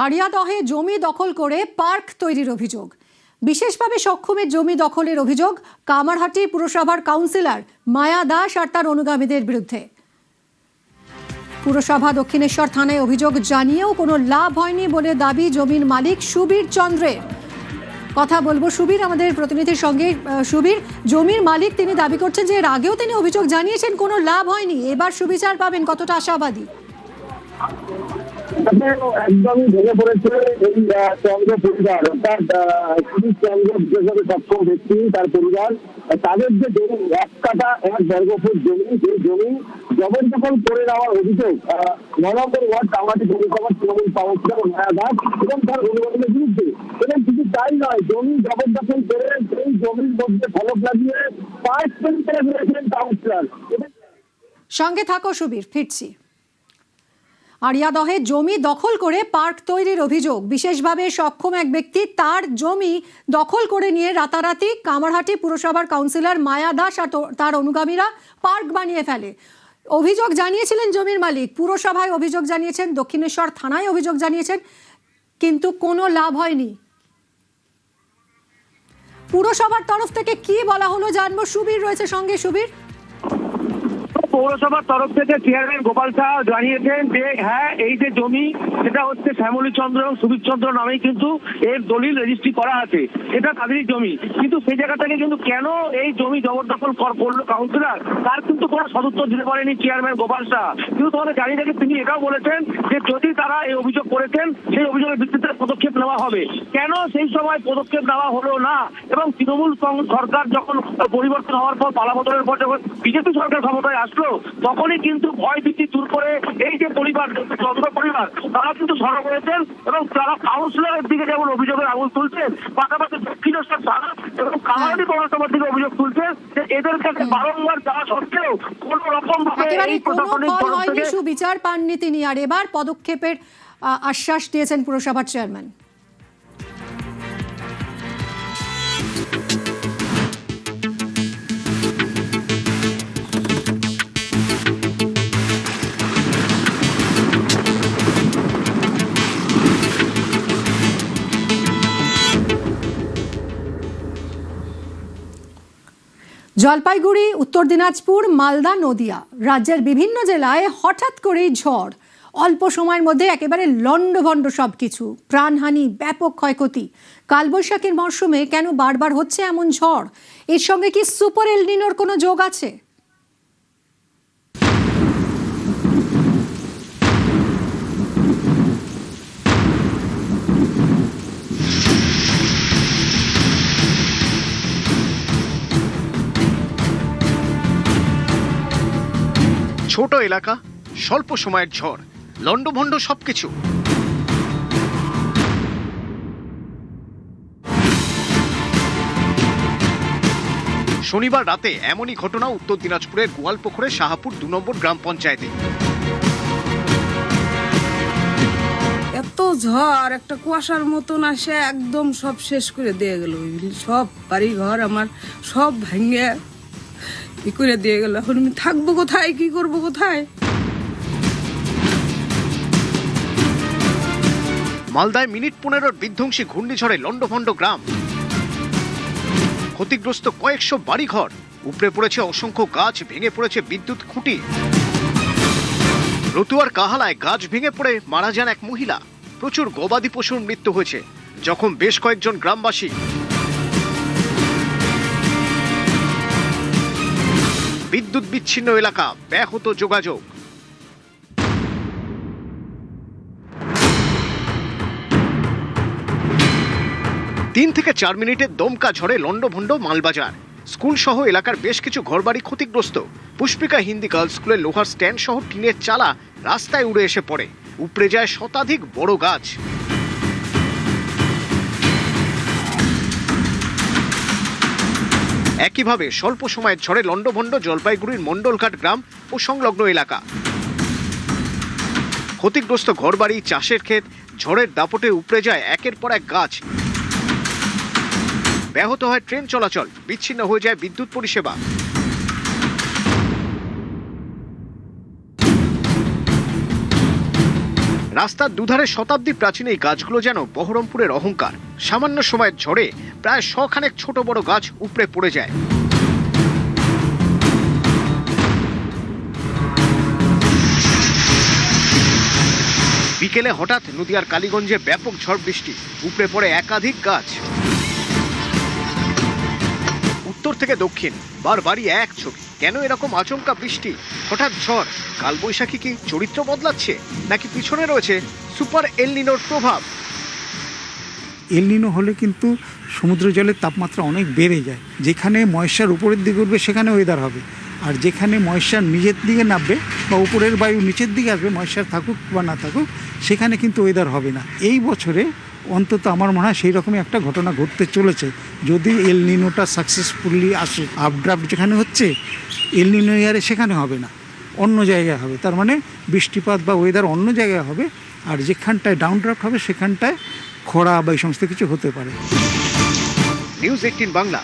আড়িয়াদহে জমি দখল করে পার্ক তৈরির অভিযোগ। বিশেষভাবে সক্ষমের জমি দখলের অভিযোগ কামারহাটি পুরসভার কাউন্সিলর মায়া দাস আর তার অনুগামীদের বিরুদ্ধে। পুরসভা দক্ষিণেশ্বর থানায় অভিযোগ জানিয়েও কোনো লাভ হয়নি বলে দাবি জমির মালিক সুবীর চন্দ্রের। কথা বলবো সুবীর আমাদের প্রতিনিধির সঙ্গে। সুবীর, জমির মালিক তিনি দাবি করছেন যে এর আগেও তিনি অভিযোগ জানিয়েছেন, কোনো লাভ হয়নি, এবার সুবিচার পাবেন, কতটা আশাবাদী? একদমই ভেঙে পড়েছে এই চন্দ্র পরিবার, অর্থাৎ সুবীর চন্দ্র বিশেষভাবে সক্ষম ব্যক্তি তার পরিবার। তাদের যে জমি 1 কাঠা 1 বর্গফুট জমি, সেই জমি জবরদখল করে নেওয়ার অভিযোগ 9 নম্বর ওয়ার্ড কামারহাটি পৌরসভার তৃণমূল কাউন্সিলর মায়া দাস এবং তার অনুগামীদের বিরুদ্ধে। এবং শুধু তাই নয়, জমি জবরদখল করে সেই জমির মধ্যে ফলক লাগিয়ে পার্ক তৈরি করে ফেলেছিলেন কাউন্সিলর। সঙ্গে থাকো সুবীর, ফিরছি। আড়িয়াদহে জমি দখল করে পার্ক তৈরির অভিযোগ। বিশেষভাবে সক্ষম এক ব্যক্তি তার জমি দখল করে নিয়ে রাতারাতি কামারহাটি পুরসভার কাউন্সিলর মায়া দাস আর তার অনুগামীরা পার্ক বানিয়ে ফেলে। অভিযোগ জানিয়েছিলেন জমির মালিক, পুরসভায় অভিযোগ জানিয়েছেন, দক্ষিণেশ্বর থানায় অভিযোগ জানিয়েছেন, কিন্তু কোনো লাভ হয়নি। পুরসভার তরফ থেকে কি বলা হলো জানবো। সুবীর রয়েছে সঙ্গে। সুবীর, পৌরসভার তরফ থেকে চেয়ারম্যান গোপাল শাহ জানিয়েছেন যে হ্যাঁ, এই যে জমি সেটা হচ্ছে শ্যামলী চন্দ্র এবং সুবীর চন্দ্র নামেই কিন্তু এর দলিল রেজিস্ট্রি করা আছে, এটা তাদেরই জমি। কিন্তু সেই জায়গা থেকে কিন্তু কেন এই জমি জবরদখল করলো কাউন্সিলর, তার কিন্তু কোনো সদুত্তর দিতে পারেনি চেয়ারম্যান গোপাল শাহ। কিন্তু তোমাদের জানিয়ে রাখি, তিনি এটাও বলেছেন যে যদি তারা এই অভিযোগ করেছেন সেই অভিযোগের ভিত্তিতে পদক্ষেপ নেওয়া হবে। কেন সেই সময় পদক্ষেপ নেওয়া হলো না, এবং তৃণমূল সরকার যখন পরিবর্তন হওয়ার পর, পালাবদলের পর যখন বিজেপি সরকার ক্ষমতায় আসলো, তখনই কিন্তু ভয় ভীতি দূর করে এই যে পরিবার, চন্দ্র পরিবার, তারা কিন্তু সরব হয়েছেন এবং তারা কাউন্সিলরের দিকে যেমন অভিযোগের আঙুল তুলছেন, পাশাপাশি দক্ষিণেশ্বর থানা এবং কামারহাটি পৌরসভার দিকে অভিযোগ তুলছেন যে এদের কাছে বারংবার যাওয়া সত্ত্বেও কোন রকম ভাবে এই প্রশাসনিক তরফ থেকে সুবিচার পাননি তিনি, আর এবার পদক্ষেপের আশ্বাস দিয়েছেন পুরসভার চেয়ারম্যান। জলপাইগুড়ি, উত্তর দিনাজপুর, মালদা, নদিয়া, রাজ্যের বিভিন্ন জেলায় হঠাৎ করেই ঝড়, অল্প সময়ের মধ্যে একেবারে লন্ডভন্ড সবকিছু, প্রাণহানি, ব্যাপক ক্ষয়ক্ষতি। কালবৈশাখীর মরশুমে কেন বারবার হচ্ছে এমন ঝড়? এর সঙ্গে কি সুপার এল নিনোর কোনো যোগ আছে? ছোট এলাকা, স্বল্প সময়ের ঝড়, লন্ডভন্ড সবকিছু। শনিবার রাতে এমনই ঘটনা উত্তর দিনাজপুরের গোয়ালপুকুরের শাহাপুর 2 নম্বর গ্রাম পঞ্চায়েতে। এত ঝড়, একটা কুয়াশার মতন আসে একদম সব শেষ করে দিয়ে গেল। সব বাড়ি ঘর আমার সব ভেঙে কি করে দিয়ে গেল। এখন আমি থাকবো কোথায়, কি করবো কোথায়? মালদায় মিনিট 15 বিধ্বংসী ঘূর্ণিঝড়ে লন্ডভন্ড গ্রাম, ক্ষতিগ্রস্ত কয়েকশো বাড়িঘর, উপড়ে পড়েছে অসংখ্য গাছ, ভেঙে পড়েছে বিদ্যুৎ খুঁটি। রতুয়ার কাহালায় গাছ ভেঙে পড়ে মারা যান এক মহিলা, প্রচুর গবাদি পশুর মৃত্যু হয়েছে, জখম বেশ কয়েকজন গ্রামবাসী। বিদ্যুৎ বিচ্ছিন্ন এলাকা, ব্যাহত যোগাযোগ। তিন থেকে 4 মিনিটের দমকা ঝড়ে লন্ডভন্ড মালবাজার, স্কুল সহ এলাকার বেশ কিছু ঘরবাড়ি ক্ষতিগ্রস্ত। পুষ্পিকা হিন্দি গার্লস স্কুলের লোহার স্ট্যান্ড সহ টিনের চালা রাস্তায় উড়ে এসে পড়ে, উপড়ে যায় শতাধিক বড় গাছ। একইভাবে স্বল্প সময়ের ঝড়ে লন্ডভন্ড জলপাইগুড়ির মণ্ডলঘাট গ্রাম ও সংলগ্ন এলাকা। ক্ষতিগ্রস্ত ঘরবাড়ি, চাষের ক্ষেত, ঝড়ের দাপটে উপড়ে যায় একের পর এক গাছ। ব্যাহত হয় ট্রেন চলাচল, বিচ্ছিন্ন হয়ে যায় বিদ্যুৎ পরিষেবা। রাস্তার দুধারে শতাব্দী প্রাচীন এই গাছগুলো যেন বহরমপুরের অহংকার। সামান্য সময়ের ঝড়ে প্রায় 100 খানেক ছোট বড় গাছ উপড়ে পড়ে যায়। বিকেলে হঠাৎ নদিয়ার কালীগঞ্জে ব্যাপক ঝড় বৃষ্টি, উপড়ে পড়ে একাধিক গাছ। উত্তর থেকে দক্ষিণ বারবারই এক ছবি। কেন এরকম আচমকা বৃষ্টি, হঠাৎ ঝড়? কালবৈশাখী কি চরিত্র বদলাচ্ছে, নাকি পিছনে রয়েছে সুপার এল নিনোর প্রভাব? এল নিনো হলে কিন্তু সমুদ্র জলের তাপমাত্রা অনেক বেড়ে যায়। যেখানে ময়েশ্চার উপরের দিকে উঠবে সেখানে ওয়েদার হবে, আর যেখানে ময়েশ্চার নিচের দিকে নামবে বা উপরের বায়ু নিচের দিকে আসবে, ময়েশ্চার থাকুক বা না থাকুক, সেখানে কিন্তু ওয়েদার হবে না। এই বছরে অন্তত আমার মনে হয় সেই রকমই একটা ঘটনা ঘটতে চলেছে। যদি এল নিনোটা সাকসেসফুলি আসে, আপড্রাফট যেখানে হচ্ছে এল নিনো ইয়ারে সেখানে হবে না, অন্য জায়গায় হবে। তার মানে বৃষ্টিপাত বা ওয়েদার অন্য জায়গায় হবে, আর যেখানটায় ডাউনড্রাফট হবে সেখানটায় খরা বা এই সমস্ত কিছু হতে পারে। নিউজ 18 বাংলা।